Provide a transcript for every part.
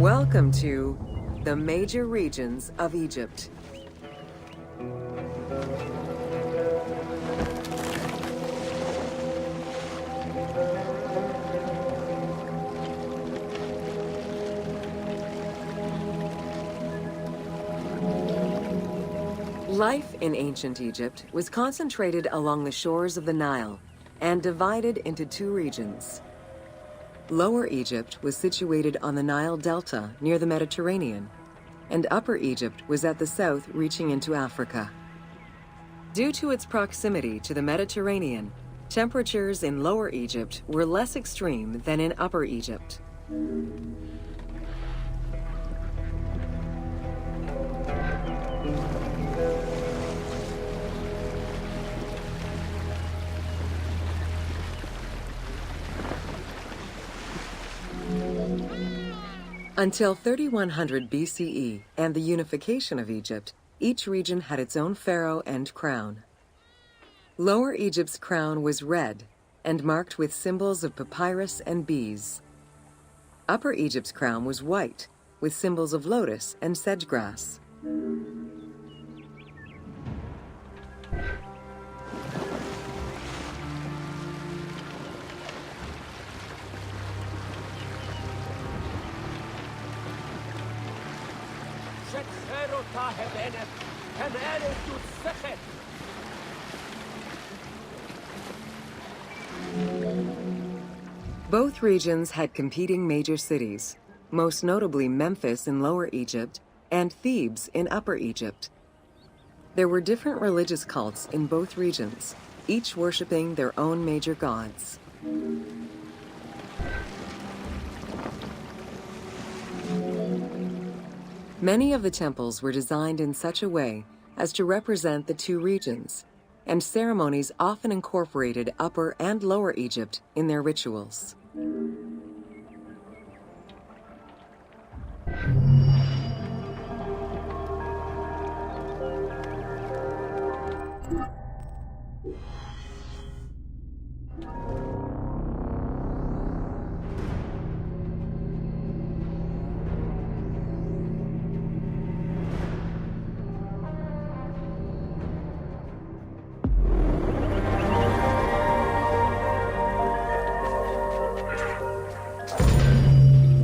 Welcome to the major regions of Egypt. Life in ancient Egypt was concentrated along the shores of the Nile and divided into two regions. Lower Egypt was situated on the Nile Delta near the Mediterranean, and Upper Egypt was at the south reaching into Africa. Due to its proximity to the Mediterranean, temperatures in Lower Egypt were less extreme than in Upper Egypt. Until 3100 BCE and the unification of Egypt, each region had its own pharaoh and crown. Lower Egypt's crown was red and marked with symbols of papyrus and bees. Upper Egypt's crown was white with symbols of lotus and sedge grass. Both regions had competing major cities, most notably Memphis in Lower Egypt and Thebes in Upper Egypt. There were different religious cults in both regions, each worshipping their own major gods. Many of the temples were designed in such a way as to represent the two regions, and ceremonies often incorporated Upper and Lower Egypt in their rituals.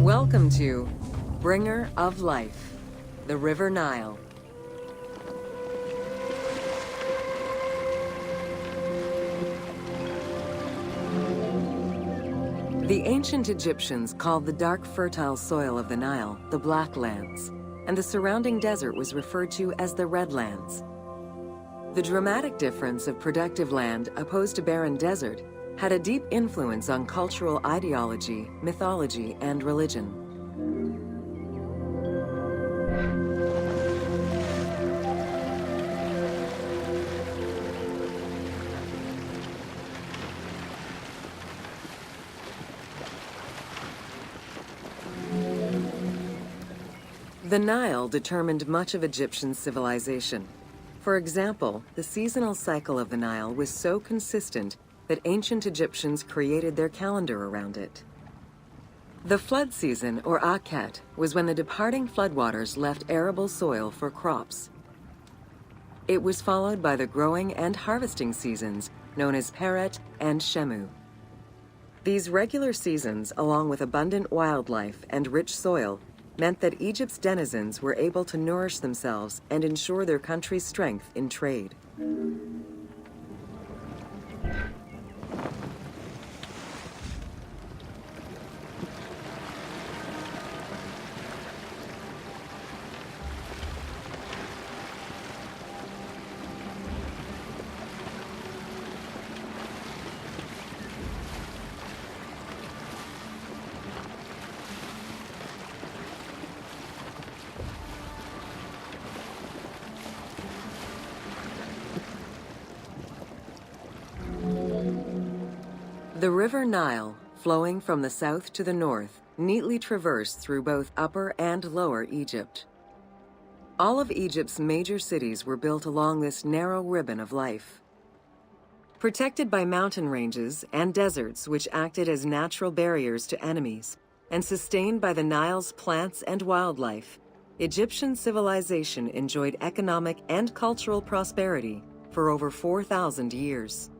Welcome to Bringer of Life, the River Nile. The ancient Egyptians called the dark fertile soil of the Nile the Black Lands, and the surrounding desert was referred to as the Red Lands. The dramatic difference of productive land opposed to barren desert had a deep influence on cultural ideology, mythology, and religion. The Nile determined much of Egyptian civilization. For example, the seasonal cycle of the Nile was so consistent that ancient Egyptians created their calendar around it. The flood season, or Akhet, was when the departing floodwaters left arable soil for crops. It was followed by the growing and harvesting seasons, known as Peret and Shemu. These regular seasons, along with abundant wildlife and rich soil, meant that Egypt's denizens were able to nourish themselves and ensure their country's strength in trade. The River Nile, flowing from the south to the north, neatly traversed through both Upper and Lower Egypt. All of Egypt's major cities were built along this narrow ribbon of life. Protected by mountain ranges and deserts which acted as natural barriers to enemies, and sustained by the Nile's plants and wildlife, Egyptian civilization enjoyed economic and cultural prosperity for over 4,000 years.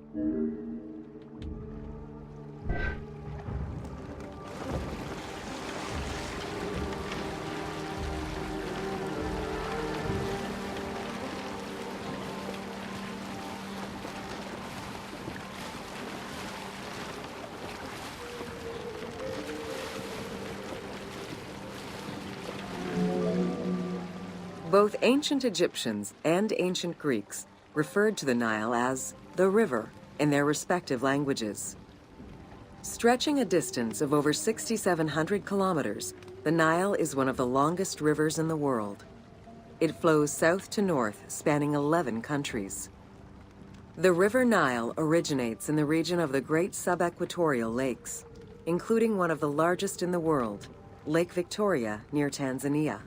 Both ancient Egyptians and ancient Greeks referred to the Nile as the river in their respective languages. Stretching a distance of over 6,700 kilometers, the Nile is one of the longest rivers in the world. It flows south to north, spanning 11 countries. The River Nile originates in the region of the Great Subequatorial Lakes, including one of the largest in the world, Lake Victoria near Tanzania.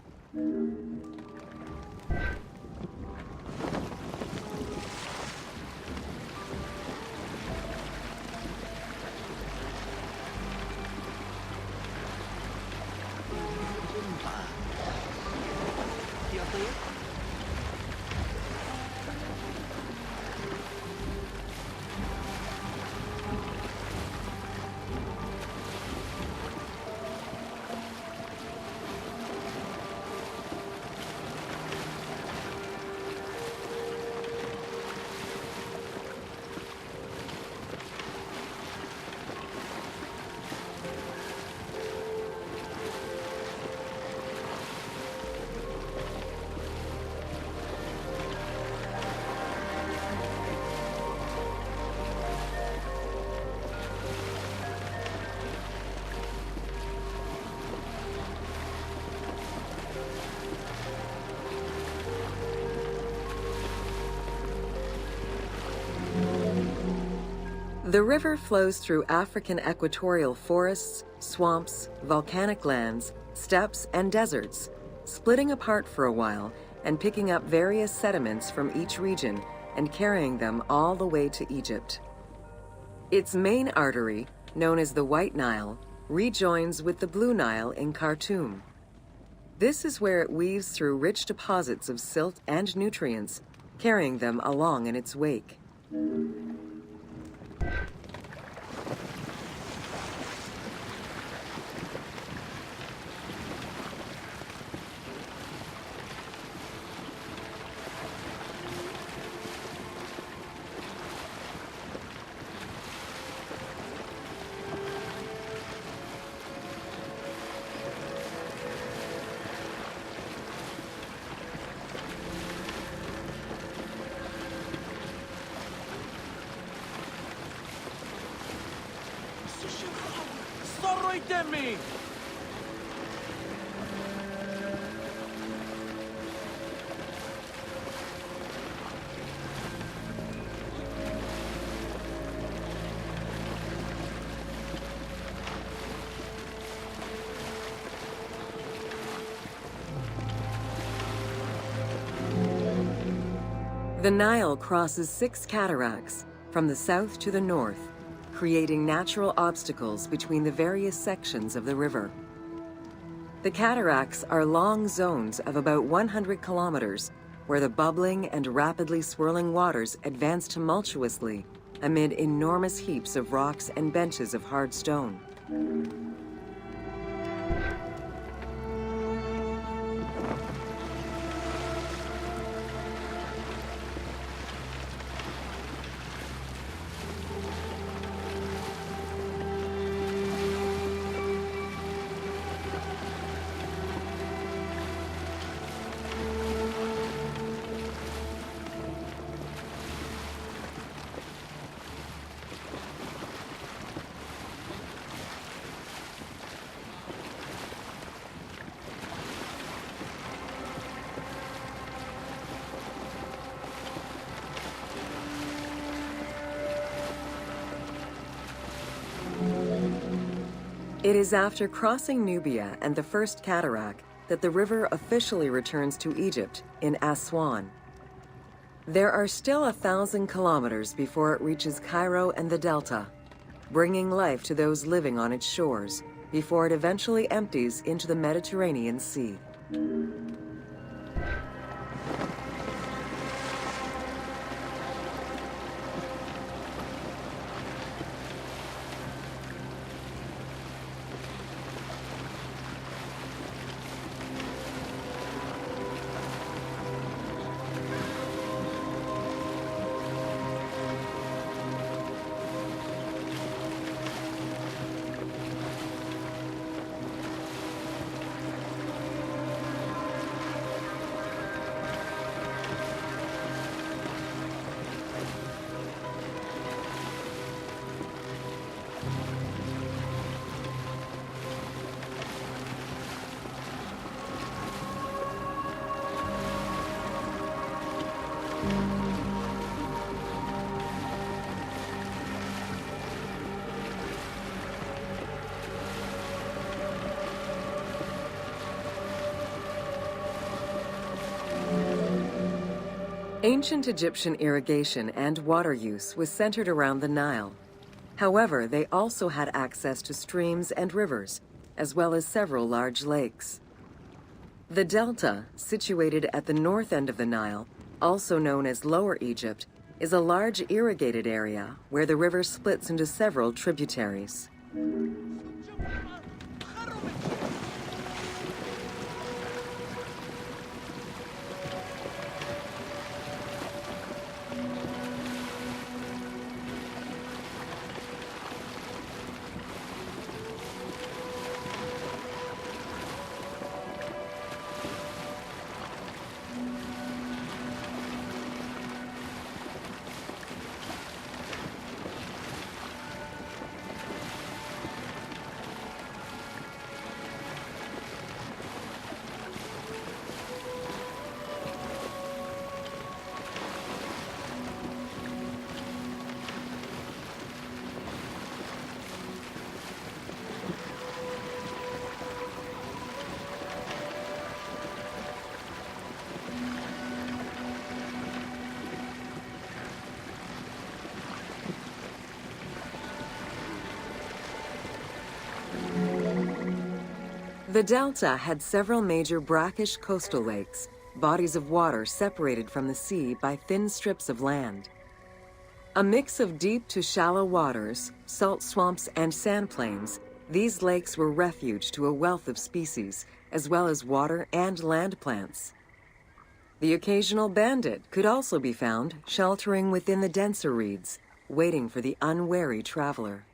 The river flows through African equatorial forests, swamps, volcanic lands, steppes, and deserts, splitting apart for a while and picking up various sediments from each region and carrying them all the way to Egypt. Its main artery, known as the White Nile, rejoins with the Blue Nile in Khartoum. This is where it weaves through rich deposits of silt and nutrients, carrying them along in its wake. قدامي. The Nile crosses 6 cataracts from the south to the north, creating natural obstacles between the various sections of the river. The cataracts are long zones of about 100 kilometers, where the bubbling and rapidly swirling waters advance tumultuously, amid enormous heaps of rocks and benches of hard stone. It is after crossing Nubia and the First Cataract that the river officially returns to Egypt in Aswan. There are still 1,000 kilometers before it reaches Cairo and the Delta, bringing life to those living on its shores before it eventually empties into the Mediterranean Sea. Ancient Egyptian irrigation and water use was centered around the Nile. However, they also had access to streams and rivers, as well as several large lakes. The Delta, situated at the north end of the Nile, also known as Lower Egypt, is a large irrigated area where the river splits into several tributaries. The Delta had several major brackish coastal lakes, bodies of water separated from the sea by thin strips of land. A mix of deep to shallow waters, salt swamps, and sand plains, these lakes were refuge to a wealth of species, as well as water and land plants. The occasional bandit could also be found sheltering within the denser reeds, waiting for the unwary traveler.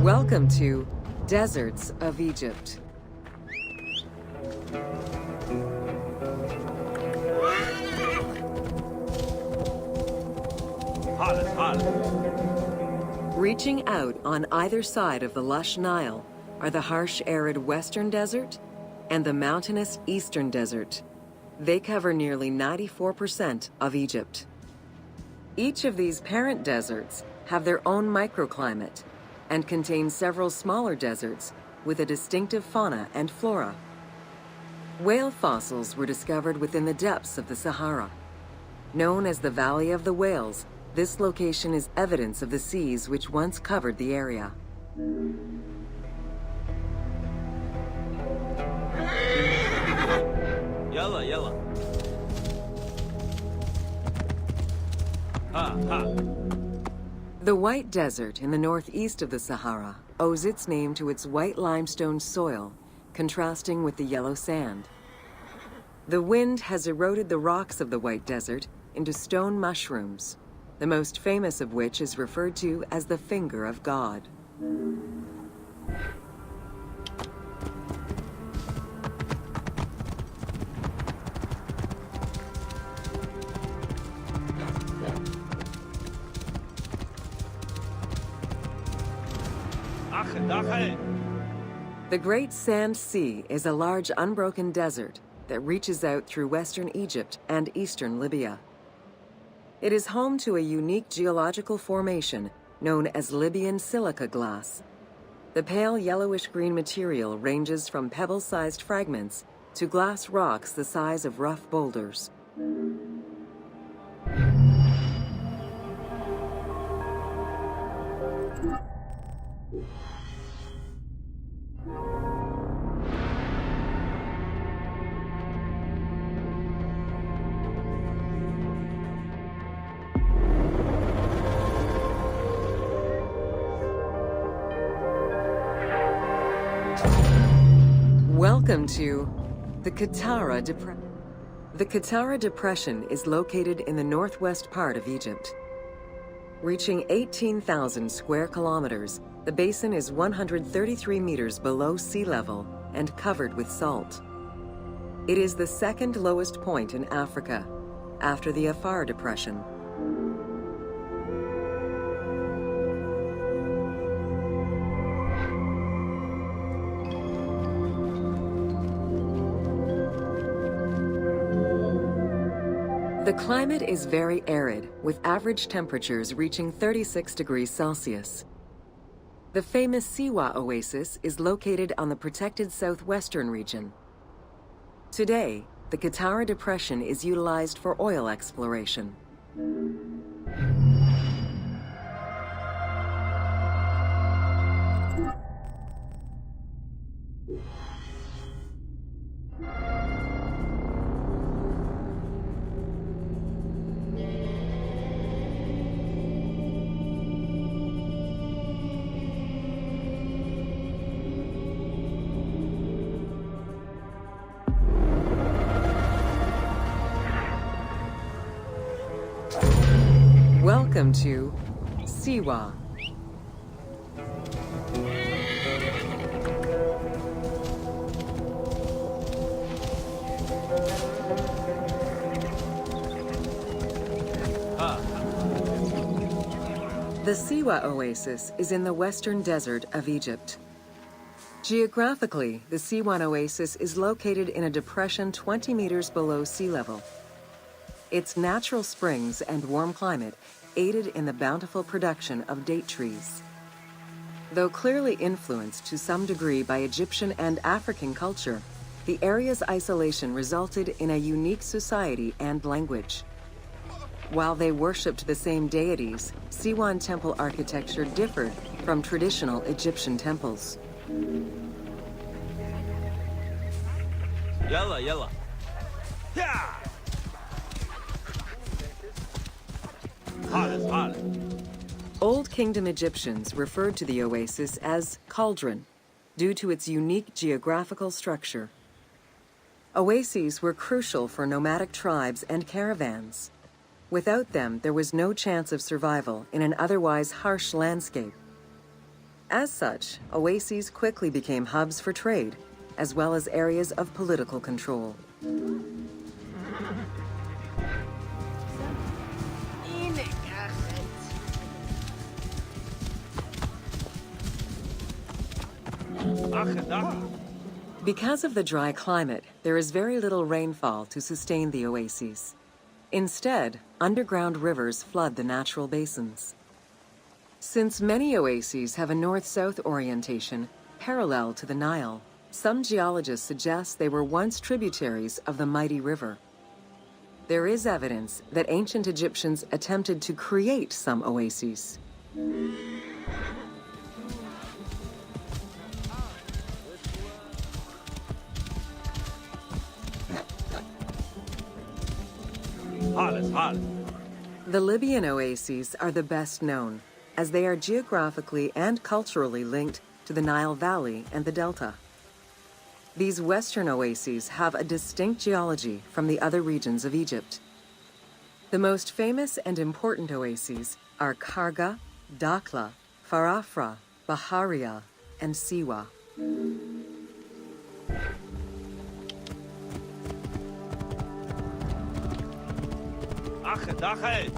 Welcome to Deserts of Egypt. Reaching out on either side of the lush Nile are the harsh, arid Western Desert and the mountainous Eastern Desert. They cover nearly 94% of Egypt. Each of these parent deserts have their own microclimate, and contains several smaller deserts with a distinctive fauna and flora. Whale fossils were discovered within the depths of the Sahara. Known as the Valley of the Whales, this location is evidence of the seas which once covered the area. Yalla, yalla. Ha, ha. The White Desert in the northeast of the Sahara owes its name to its white limestone soil, contrasting with the yellow sand. The wind has eroded the rocks of the White Desert into stone mushrooms, the most famous of which is referred to as the Finger of God. The Great Sand Sea is a large unbroken desert that reaches out through western Egypt and eastern Libya. It is home to a unique geological formation known as Libyan silica glass. The pale yellowish-green material ranges from pebble-sized fragments to glass rocks the size of rough boulders. Welcome to the Qattara Depression. The Qattara Depression is located in the northwest part of Egypt. Reaching 18,000 square kilometers, the basin is 133 meters below sea level and covered with salt. It is the second lowest point in Africa, after the Afar Depression. The climate is very arid, with average temperatures reaching 36 degrees Celsius. The famous Siwa Oasis is located on the protected southwestern region. Today, the Qattara Depression is utilized for oil exploration. Welcome to Siwa. The Siwa Oasis is in the western desert of Egypt. Geographically, the Siwan Oasis is located in a depression 20 meters below sea level. Its natural springs and warm climate aided in the bountiful production of date trees. Though clearly influenced to some degree by Egyptian and African culture, the area's isolation resulted in a unique society and language. While they worshipped the same deities, Siwan temple architecture differed from traditional Egyptian temples. Yalla, yalla. Yeah! Hot. Old Kingdom Egyptians referred to the oasis as cauldron, due to its unique geographical structure. Oases were crucial for nomadic tribes and caravans. Without them, there was no chance of survival in an otherwise harsh landscape. As such, oases quickly became hubs for trade, as well as areas of political control. Because of the dry climate, there is very little rainfall to sustain the oases. Instead, underground rivers flood the natural basins. Since many oases have a north-south orientation parallel to the Nile, some geologists suggest they were once tributaries of the mighty river. There is evidence that ancient Egyptians attempted to create some oases. Hard. The Libyan oases are the best known, as they are geographically and culturally linked to the Nile Valley and the Delta. These western oases have a distinct geology from the other regions of Egypt. The most famous and important oases are Karga, Dakhla, Farafra, Baharia, and Siwa. Dache.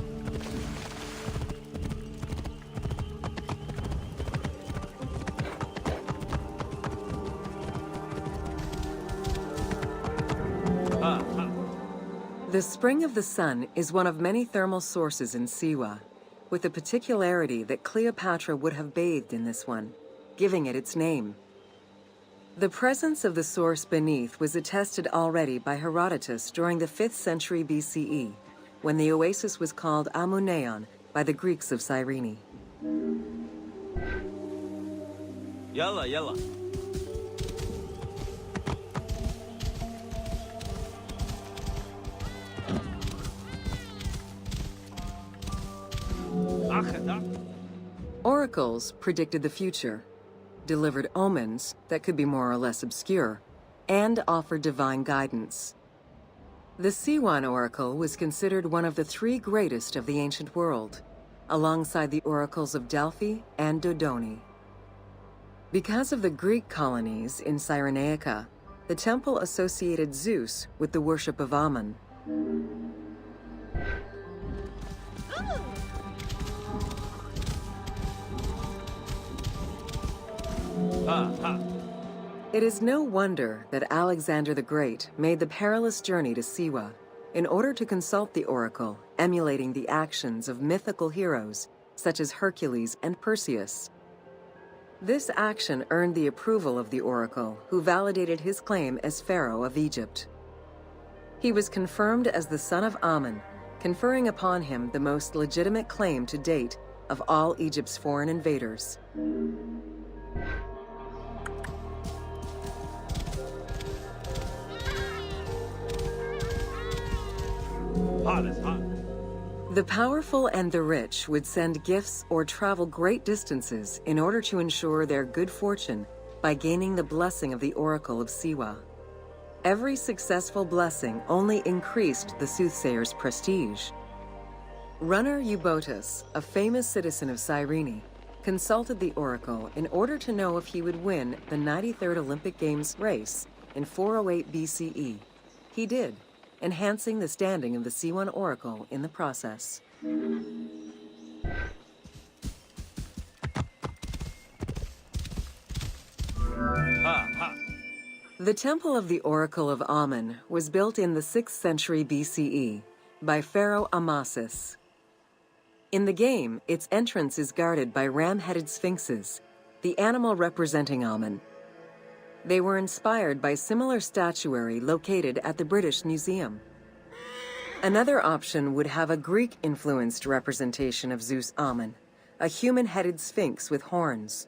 The Spring of the Sun is one of many thermal sources in Siwa, with the particularity that Cleopatra would have bathed in this one, giving it its name. The presence of the source beneath was attested already by Herodotus during the 5th century BCE, when the oasis was called Amuneion by the Greeks of Cyrene. Yalla. Oracles predicted the future, delivered omens that could be more or less obscure, and offered divine guidance. The Siwan Oracle was considered one of the 3 greatest of the ancient world, alongside the oracles of Delphi and Dodoni. Because of the Greek colonies in Cyrenaica, the temple associated Zeus with the worship of Amun. It is no wonder that Alexander the Great made the perilous journey to Siwa in order to consult the oracle, emulating the actions of mythical heroes such as Hercules and Perseus. This action earned the approval of the oracle, who validated his claim as Pharaoh of Egypt. He was confirmed as the son of Amun, conferring upon him the most legitimate claim to date of all Egypt's foreign invaders. Hard. The powerful and the rich would send gifts or travel great distances in order to ensure their good fortune by gaining the blessing of the Oracle of Siwa. Every successful blessing only increased the soothsayer's prestige. Runner Eubotus, a famous citizen of Cyrene, consulted the oracle in order to know if he would win the 93rd Olympic Games race in 408 BCE. He did, enhancing the standing of the Siwan Oracle in the process. The Temple of the Oracle of Amun was built in the 6th century BCE by Pharaoh Amasis. In the game, its entrance is guarded by ram-headed sphinxes, the animal representing Amun. They were inspired by similar statuary located at the British Museum. Another option would have a Greek-influenced representation of Zeus Amun, a human-headed sphinx with horns.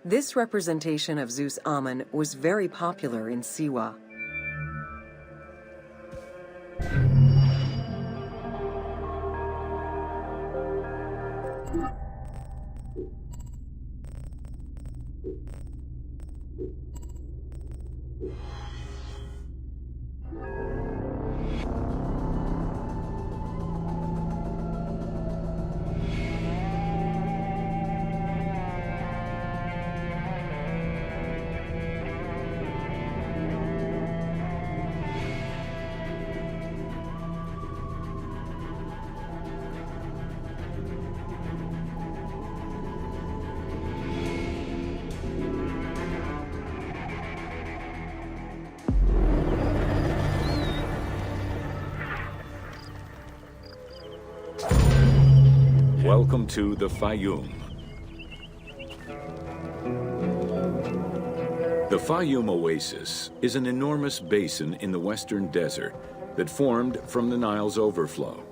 This representation of Zeus Amun was very popular in Siwa. Welcome to the Fayum, Fayum Oasis is an enormous basin in the western desert that formed from the Nile's overflow.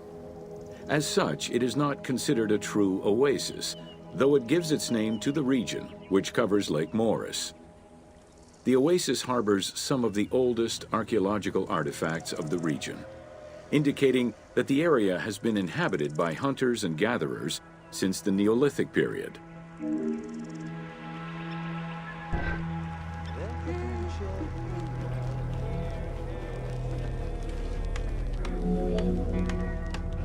As such, it is not considered a true oasis, though it gives its name to the region, which covers Lake Moeris. The oasis harbors some of the oldest archaeological artifacts of the region, indicating that the area has been inhabited by hunters and gatherers since the Neolithic period.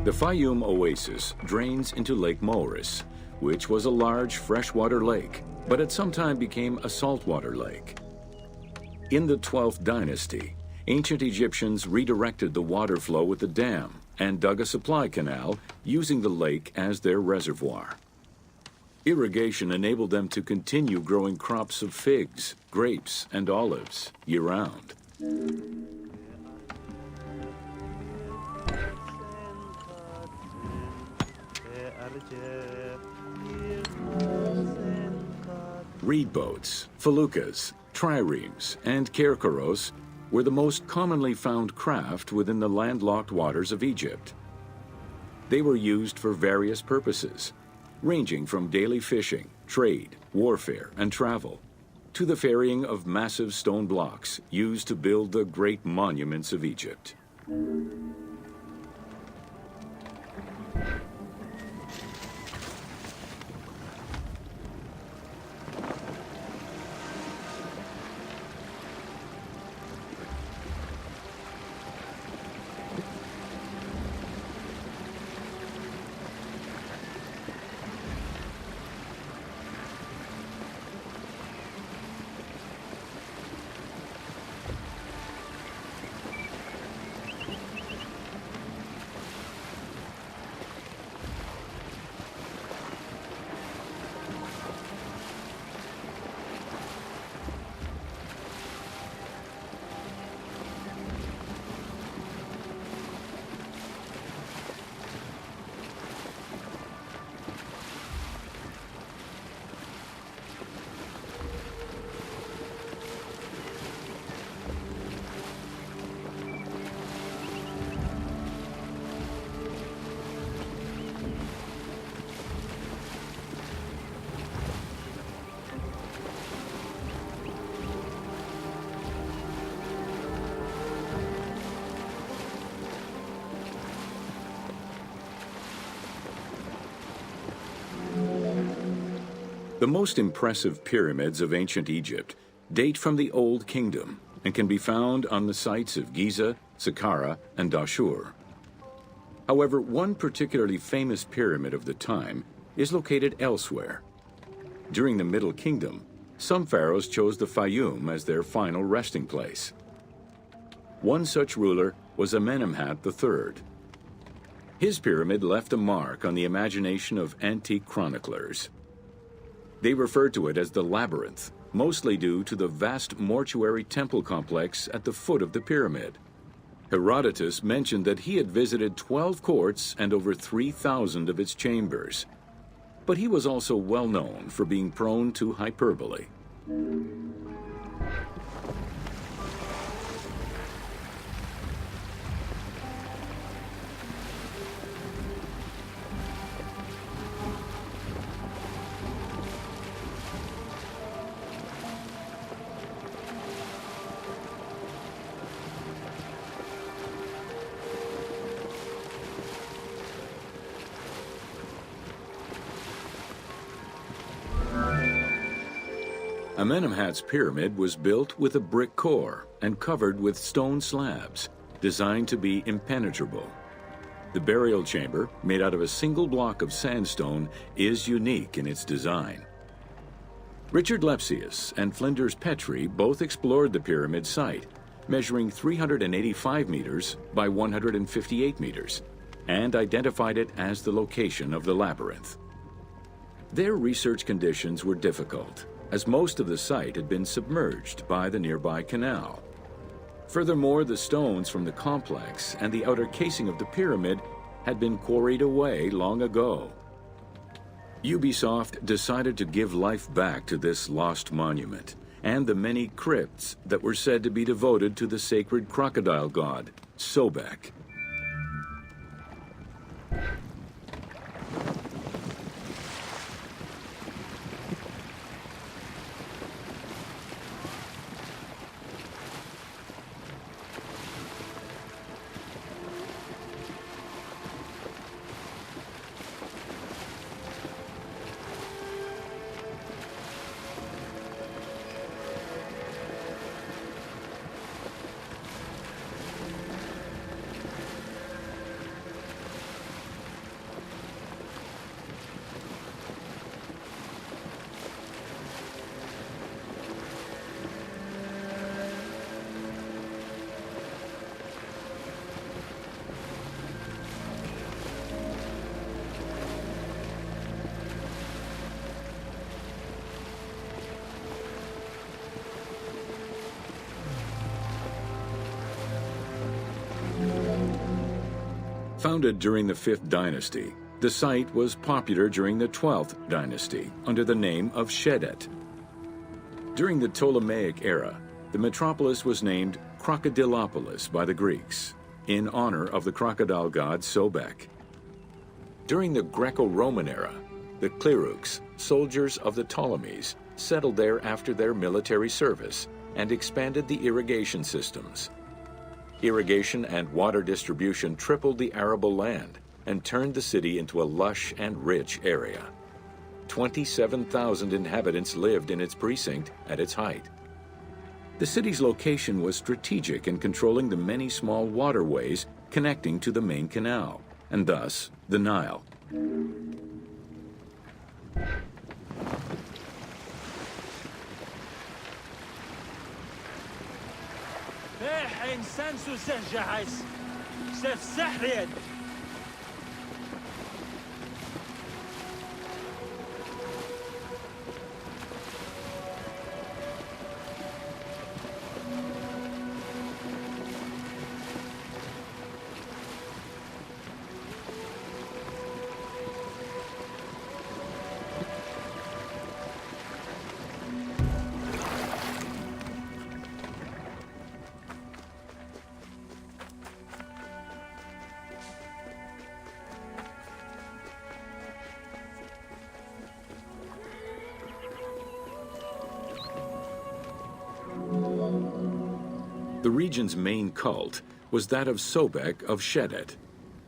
The Fayum Oasis drains into Lake Moeris, which was a large freshwater lake, but at some time became a saltwater lake. In the 12th dynasty, ancient Egyptians redirected the water flow with a dam and dug a supply canal using the lake as their reservoir. Irrigation enabled them to continue growing crops of figs, grapes, and olives year-round. Reed boats, feluccas, triremes, and kerkeros were the most commonly found craft within the landlocked waters of Egypt. They were used for various purposes, ranging from daily fishing, trade, warfare, and travel, to the ferrying of massive stone blocks used to build the great monuments of Egypt. The most impressive pyramids of ancient Egypt date from the Old Kingdom and can be found on the sites of Giza, Saqqara, and Dashur. However, one particularly famous pyramid of the time is located elsewhere. During the Middle Kingdom, some pharaohs chose the Fayum as their final resting place. One such ruler was Amenemhat III. His pyramid left a mark on the imagination of antique chroniclers. They referred to it as the Labyrinth, mostly due to the vast mortuary temple complex at the foot of the pyramid. Herodotus mentioned that he had visited 12 courts and over 3,000 of its chambers. But he was also well known for being prone to hyperbole. Amenemhat's pyramid was built with a brick core and covered with stone slabs, designed to be impenetrable. The burial chamber, made out of a single block of sandstone, is unique in its design. Richard Lepsius and Flinders Petrie both explored the pyramid site, measuring 385 meters by 158 meters, and identified it as the location of the labyrinth. Their research conditions were difficult, as most of the site had been submerged by the nearby canal. Furthermore, the stones from the complex and the outer casing of the pyramid had been quarried away long ago. Ubisoft decided to give life back to this lost monument and the many crypts that were said to be devoted to the sacred crocodile god, Sobek. Founded during the 5th dynasty, the site was popular during the 12th dynasty under the name of Shedet. During the Ptolemaic era, the metropolis was named Crocodilopolis by the Greeks, in honor of the crocodile god Sobek. During the Greco-Roman era, the Cleruks, soldiers of the Ptolemies, settled there after their military service and expanded the irrigation systems. Irrigation and water distribution tripled the arable land and turned the city into a lush and rich area. 27,000 inhabitants lived in its precinct at its height. The city's location was strategic in controlling the many small waterways connecting to the main canal, and thus the Nile. إنسان سوسه جهاز سيف سحرين The region's main cult was that of Sobek of Shedet,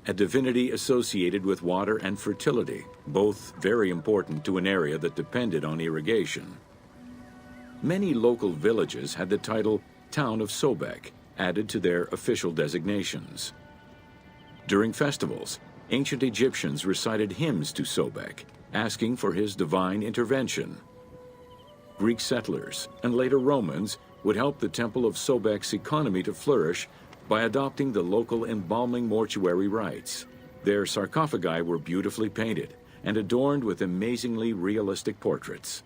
a divinity associated with water and fertility, both very important to an area that depended on irrigation. Many local villages had the title Town of Sobek added to their official designations. During festivals, ancient Egyptians recited hymns to Sobek, asking for his divine intervention. Greek settlers and later Romans would help the Temple of Sobek's economy to flourish by adopting the local embalming mortuary rites. Their sarcophagi were beautifully painted and adorned with amazingly realistic portraits.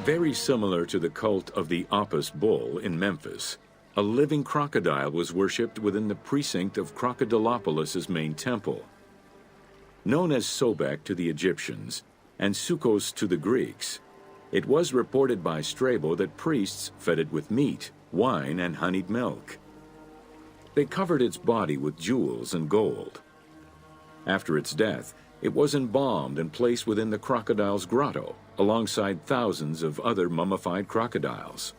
Very similar to the cult of the Apis bull in Memphis, a living crocodile was worshipped within the precinct of Crocodilopolis' main temple. Known as Sobek to the Egyptians and Sukkos to the Greeks, it was reported by Strabo that priests fed it with meat, wine, and honeyed milk. They covered its body with jewels and gold. After its death, it was embalmed and placed within the crocodile's grotto, alongside thousands of other mummified crocodiles.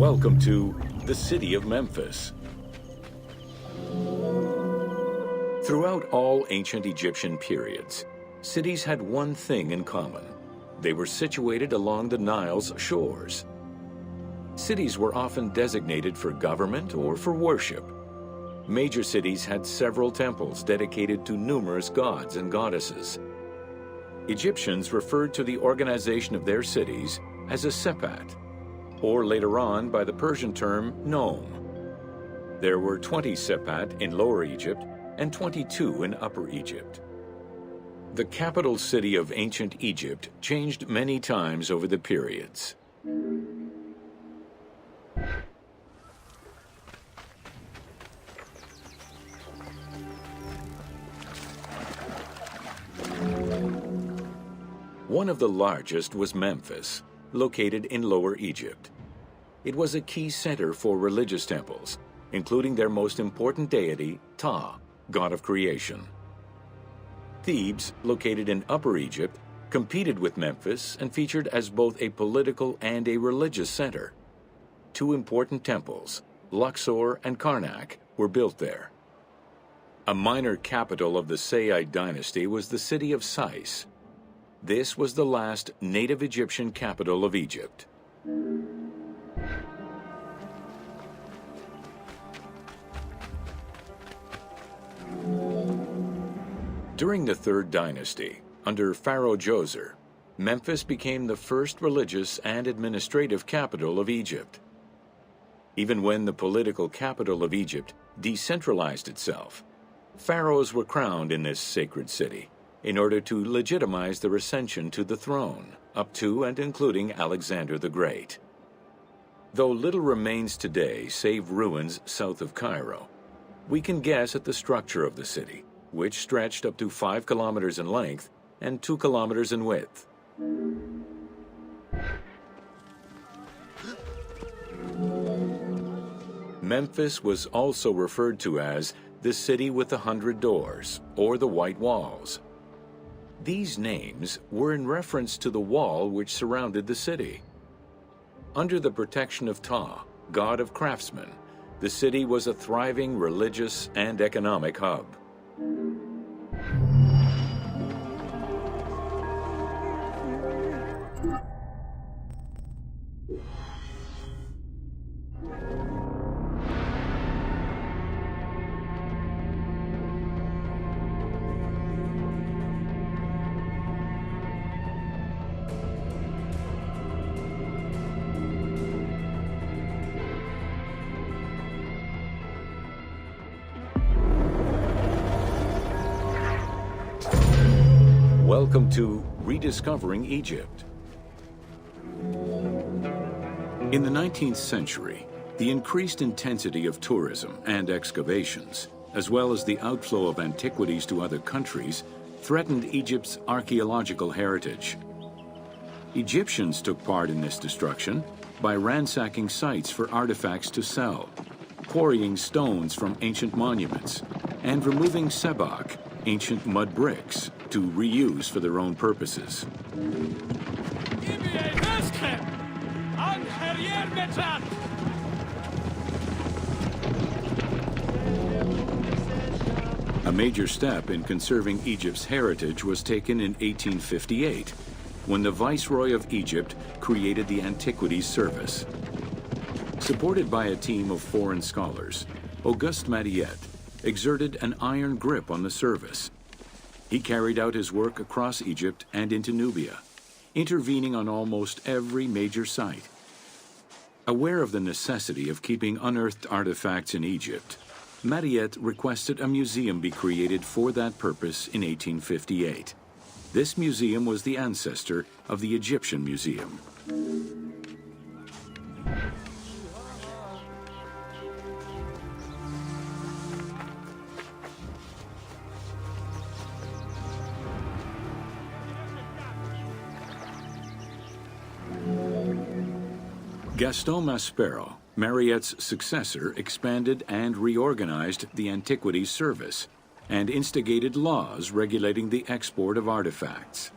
Welcome to the city of Memphis. Throughout all ancient Egyptian periods, cities had one thing in common. They were situated along the Nile's shores. Cities were often designated for government or for worship. Major cities had several temples dedicated to numerous gods and goddesses. Egyptians referred to the organization of their cities as a sepat, or later on by the Persian term nome. There were 20 sepat in Lower Egypt and 22 in Upper Egypt. The capital city of ancient Egypt changed many times over the periods. One of the largest was Memphis, located in Lower Egypt. It was a key center for religious temples, including their most important deity, Ptah, god of creation. Thebes, located in Upper Egypt, competed with Memphis and featured as both a political and a religious center. Two important temples, Luxor and Karnak, were built there. A minor capital of the Sayyid dynasty was the city of Sais. This was the last native Egyptian capital of Egypt. During the Third Dynasty, under Pharaoh Djoser, Memphis became the first religious and administrative capital of Egypt. Even when the political capital of Egypt decentralized itself, pharaohs were crowned in this sacred city in order to legitimize their ascension to the throne, up to and including Alexander the Great. Though little remains today save ruins south of Cairo, we can guess at the structure of the city, which stretched up to 5 kilometers in length and 2 kilometers in width. Memphis was also referred to as the City with the 100 Doors, or the White Walls. These names were in reference to the wall which surrounded the city. Under the protection of Ptah, god of craftsmen, the city was a thriving religious and economic hub. Welcome to Rediscovering Egypt. In the 19th century, the increased intensity of tourism and excavations, as well as the outflow of antiquities to other countries, threatened Egypt's archaeological heritage. Egyptians took part in this destruction by ransacking sites for artifacts to sell, quarrying stones from ancient monuments, and removing sebak, ancient mud bricks, to reuse for their own purposes. A major step in conserving Egypt's heritage was taken in 1858, when the Viceroy of Egypt created the Antiquities Service. Supported by a team of foreign scholars, Auguste Mariette exerted an iron grip on the service. He carried out his work across Egypt and into Nubia, intervening on almost every major site. Aware of the necessity of keeping unearthed artifacts in Egypt, Mariette requested a museum be created for that purpose in 1858. This museum was the ancestor of the Egyptian Museum. Gaston Maspero, Mariette's successor, expanded and reorganized the Antiquities Service and instigated laws regulating the export of artifacts.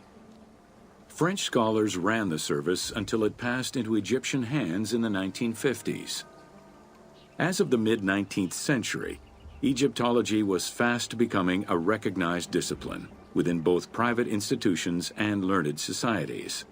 French scholars ran the service until it passed into Egyptian hands in the 1950s. As of the mid-19th century, Egyptology was fast becoming a recognized discipline within both private institutions and learned societies.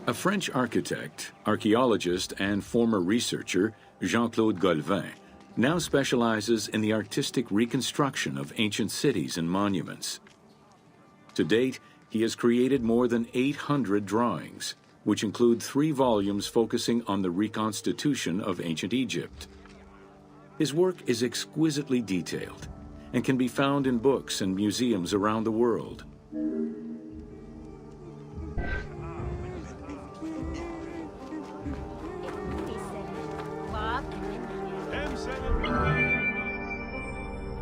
A French architect, archaeologist, and former researcher, Jean-Claude Golvin, now specializes in the artistic reconstruction of ancient cities and monuments. To date, he has created more than 800 drawings, which include 3 volumes focusing on the reconstitution of ancient Egypt. His work is exquisitely detailed and can be found in books and museums around the world.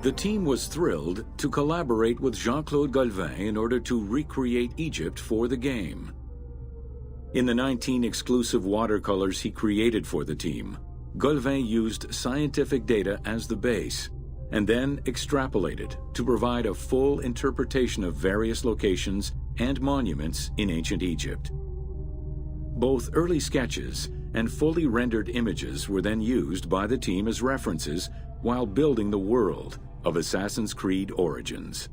The team was thrilled to collaborate with Jean-Claude Golvin in order to recreate Egypt for the game. In the 19 exclusive watercolors he created for the team, Golvin used scientific data as the base, and then extrapolated to provide a full interpretation of various locations and monuments in ancient Egypt. Both early sketches and fully rendered images were then used by the team as references while building the world of Assassin's Creed Origins.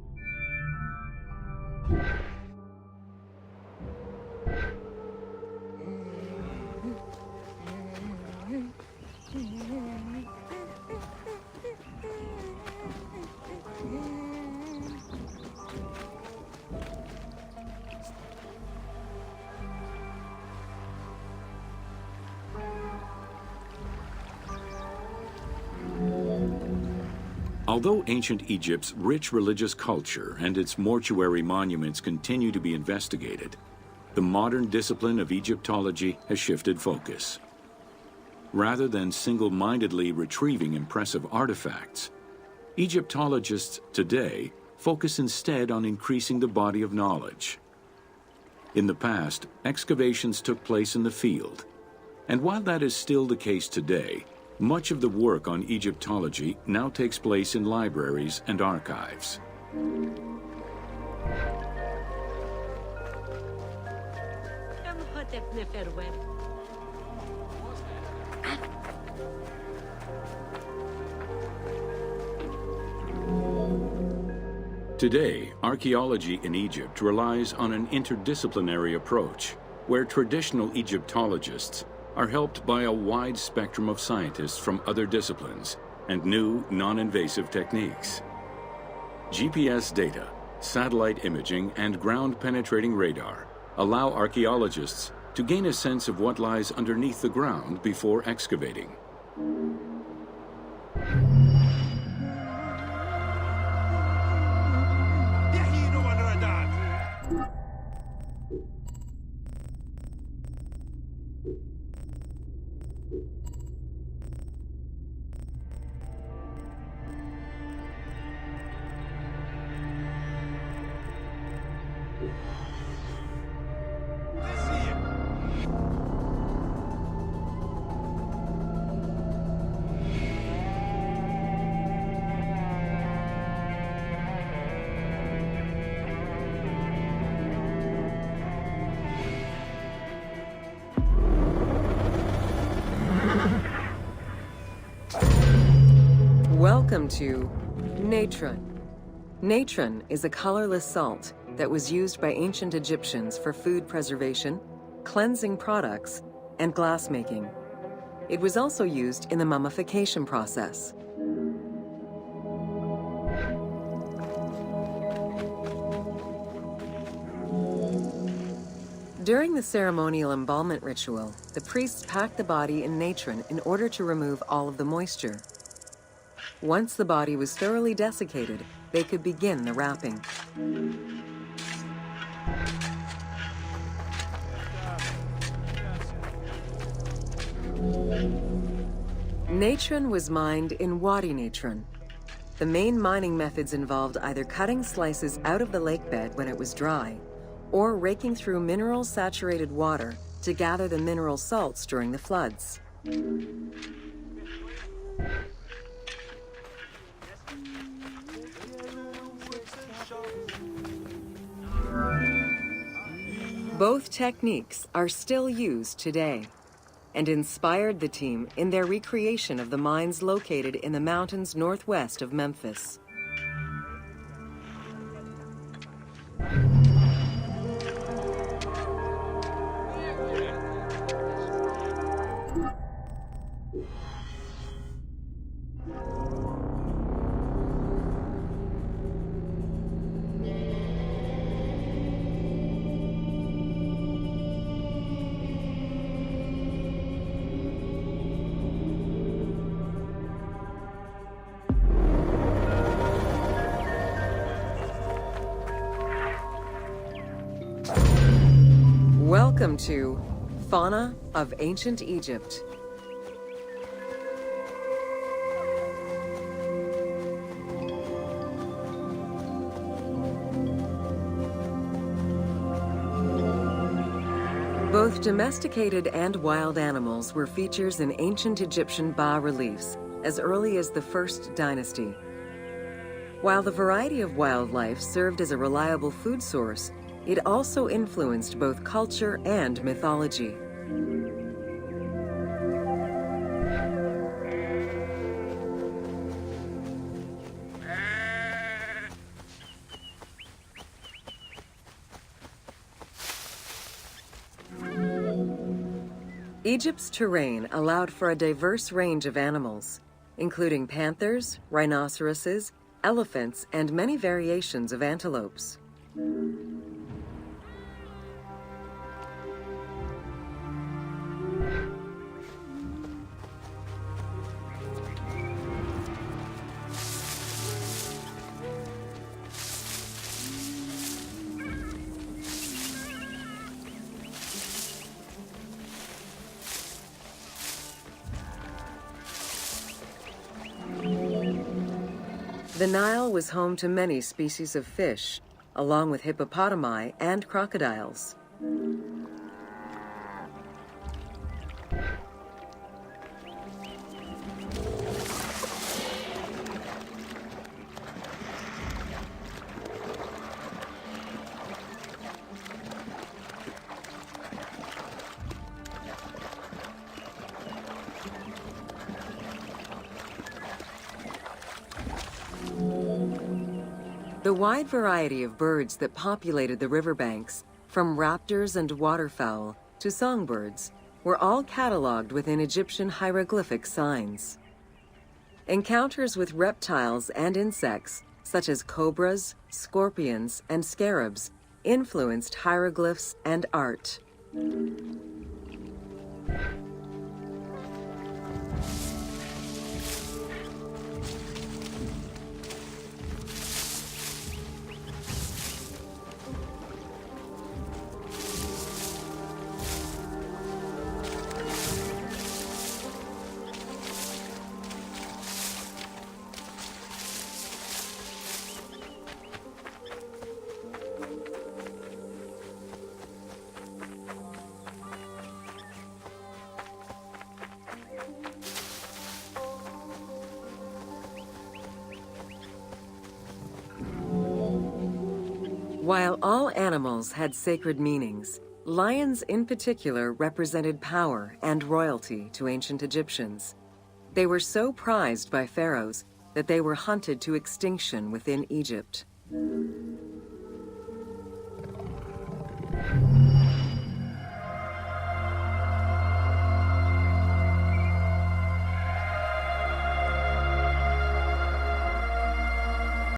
Although ancient Egypt's rich religious culture and its mortuary monuments continue to be investigated, the modern discipline of Egyptology has shifted focus. Rather than single-mindedly retrieving impressive artifacts, Egyptologists today focus instead on increasing the body of knowledge. In the past, excavations took place in the field, and while that is still the case today, much of the work on Egyptology now takes place in libraries and archives. Today, archaeology in Egypt relies on an interdisciplinary approach, where traditional Egyptologists are helped by a wide spectrum of scientists from other disciplines and new non-invasive techniques. GPS data, satellite imaging, and ground-penetrating radar allow archaeologists to gain a sense of what lies underneath the ground before excavating. Welcome to natron. Natron is a colorless salt that was used by ancient Egyptians for food preservation, cleansing products, and glassmaking. It was also used in the mummification process. During the ceremonial embalmment ritual, the priests packed the body in natron in order to remove all of the moisture. Once the body was thoroughly desiccated, they could begin the wrapping. Natron was mined in Wadi Natron. The main mining methods involved either cutting slices out of the lake bed when it was dry, or raking through mineral-saturated water to gather the mineral salts during the floods. Both techniques are still used today and inspired the team in their recreation of the mines located in the mountains northwest of Memphis. Welcome to Fauna of Ancient Egypt. Both domesticated and wild animals were features in ancient Egyptian bas-reliefs as early as the First Dynasty. While the variety of wildlife served as a reliable food source, it also influenced both culture and mythology. Egypt's terrain allowed for a diverse range of animals, including panthers, rhinoceroses, elephants, and many variations of antelopes. The Nile was home to many species of fish, along with hippopotami and crocodiles. The wide variety of birds that populated the riverbanks, from raptors and waterfowl to songbirds, were all cataloged within Egyptian hieroglyphic signs. Encounters with reptiles and insects, such as cobras, scorpions, and scarabs, influenced hieroglyphs and art. While all animals had sacred meanings, lions in particular represented power and royalty to ancient Egyptians. They were so prized by pharaohs that they were hunted to extinction within Egypt.